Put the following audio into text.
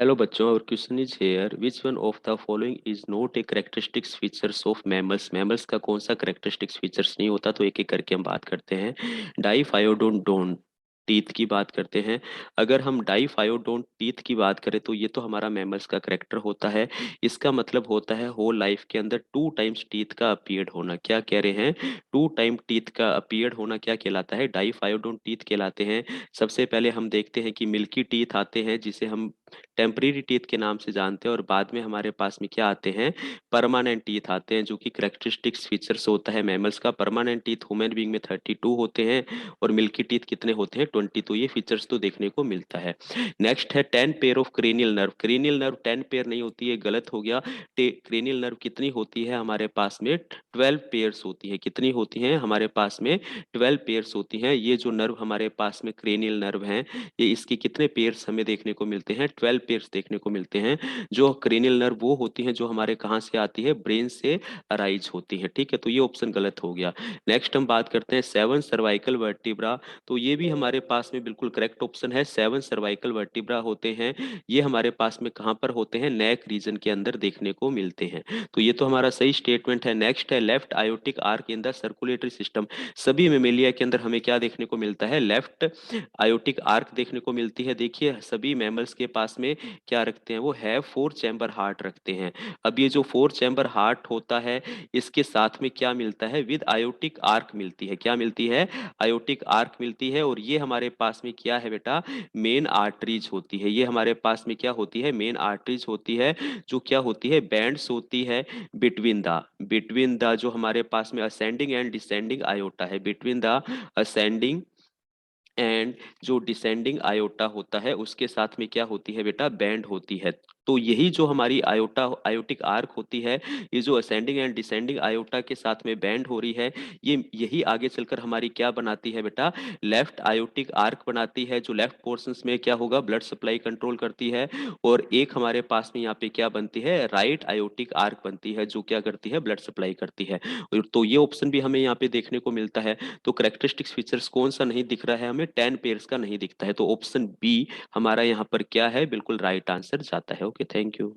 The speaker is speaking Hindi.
हेलो बच्चों, और question is here which one of the following is not a characteristics features of mammals. Mammals का कौन सा करेक्टरिस्टिक्स फीचर्स नहीं होता? तो एक एक करके हम बात करते हैं। डाइफायोडोंट टीथ की बात करते हैं। अगर हम डाइफायोडोंट टीथ की बात करें तो ये तो हमारा मैमल्स का करेक्टर होता है। इसका मतलब होता है होल लाइफ के अंदर टू टाइम्स टीथ का अपीयर्ड होना। क्या कह रहे हैं? टू टाइम टीथ का अपीयर्ड होना क्या कहलाता है? डाइफायोडोंट टीथ कहलाते हैं। सबसे पहले हम देखते हैं कि मिल्की टीथ आते हैं, जिसे हम टेम्परेरी टीथ के नाम से जानते हैं, और बाद में हमारे पास में क्या आते हैं? परमानेंट टीथ आते हैं, जो कि करेक्टरिस्टिक्स फीचर्स होता है मैमल्स का। परमानेंट टीथ ह्यूमन बीइंग में 32 होते हैं, और मिल्की टीथ कितने होते हैं? 20। तो ये फीचर्स तो देखने को मिलता है। नेक्स्ट है 10 pair of cranial nerve. Cranial nerve 10 pair नहीं होती है, गलत हो गया। क्रेनियल नर्व कितनी होती है हमारे पास में? 12 पेयर्स होती है। कितनी होती हैं हमारे पास में? 12 पेयर्स होती हैं। ये जो नर्व हमारे पास में क्रेनियल नर्व हैं, ये इसके कितने पेयर्स हमें देखने को मिलते हैं? 12 पेयर्स देखने को मिलते हैं। जो क्रेनियल नर्व वो होती हैं जो हमारे कहाँ से आती है? ब्रेन से अराइज होती है। ठीक है, तो ये ऑप्शन गलत हो गया। नेक्स्ट हम बात करते हैं 7 सर्वाइकल वर्टिब्रा। तो ये भी हमारे पास में बिल्कुल करेक्ट ऑप्शन है। 7 सर्वाइकल वर्टिब्रा होते हैं। ये हमारे पास में कहाँ पर होते हैं? नेक रीजन के अंदर देखने को मिलते हैं। तो ये तो हमारा सही स्टेटमेंट है। नेक्स्ट है left aortic arc in the circulatory system. सभी मेमेलिया के अंदर हमें क्या देखने को मिलता है? लेफ्ट आयोटिक आर्क देखने को मिलती है। देखिए, सभी मैमल्स के पास में क्या रखते हैं? वो हैव 4 चैम्बर हार्ट रखते हैं। अब ये जो 4 चैम्बर हार्ट होता है, इसके साथ में क्या मिलता है? विद आयोटिक आर्क मिलती है। क्या मिलती है? आयोटिक आर्क मिलती है। और ये हमारे पास में क्या है बेटा? मेन आर्टरीज होती है। ये हमारे पास में क्या होती है? मेन आर्टरीज होती है, जो क्या होती है? बैंड्स होती है बिटवीन द जो हमारे पास में असेंडिंग एंड डिसेंडिंग आयोटा है, बिटवीन द असेंडिंग एंड जो डिसेंडिंग आयोटा होता है, उसके साथ में क्या होती है बेटा? बैंड होती है। तो यही जो हमारी आयोटा आयोटिक आर्क होती है, ये जो असेंडिंग एंड डिसेंडिंग आयोटा के साथ में बैंड हो रही है, ये यही आगे चलकर हमारी क्या बनाती है बेटा? लेफ्ट आयोटिक आर्क बनाती है, जो लेफ्ट पोर्शंस में क्या होगा? ब्लड सप्लाई कंट्रोल करती है। और एक हमारे पास में यहाँ पे क्या बनती है? राइट आयोटिक आर्क बनती है, जो क्या करती है? ब्लड सप्लाई करती है। तो ये ऑप्शन भी हमें यहाँ पे देखने को मिलता है। तो करेक्टरिस्टिक्स फीचर्स कौन सा नहीं दिख रहा है हमें? 10 पेयर्स का नहीं दिखता है। तो ऑप्शन बी हमारा यहाँ पर क्या है? बिल्कुल राइट आंसर जाता है। Okay, thank you.